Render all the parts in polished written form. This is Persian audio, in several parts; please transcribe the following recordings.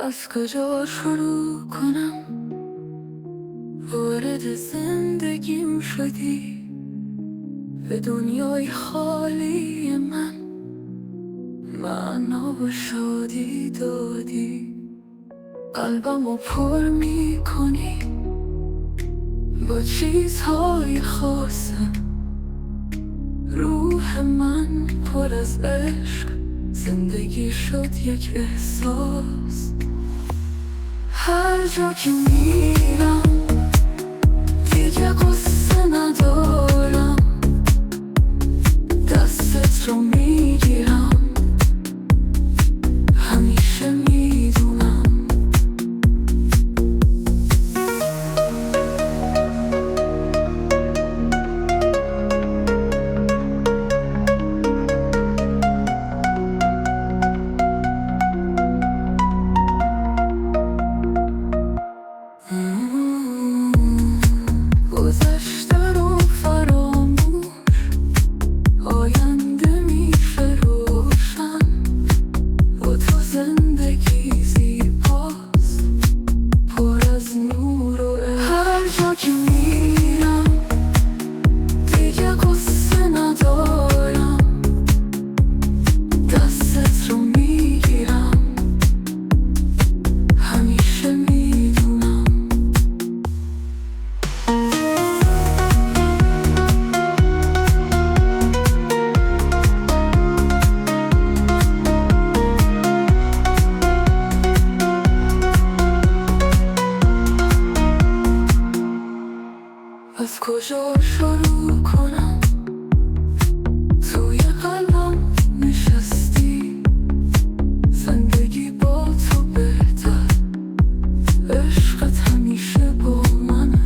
از کجا شروع کنم؟ وارد زندگیم شدی، به دنیای خالی من معنا و شادی دادی. قلبمو پر میکنی با چیزهای خاصم، روح من پر از عشق، زندگی شد یک احساس. هر جا که میرم دیگه قصه ندارم، دستت رو میگیرم، همیشه میدونم گذشته رو فراموش، آینده میشه روشن، با تو زندگی زیباست، پر از نور و عشق. هر جا که میرم دیگه قصه ندارم، دستت رو میگیرم، همیشه میدونم از کجا شروع کنم؟ توی قلبم نشستی، زندگی با تو بهتر، عشقت همیشه با منه.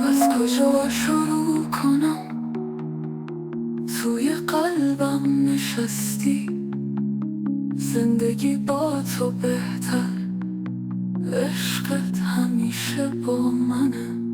از کجا شروع کنم؟ توی قلبم نشستی، زندگی با تو بهتر، عشقت همیشه با منه.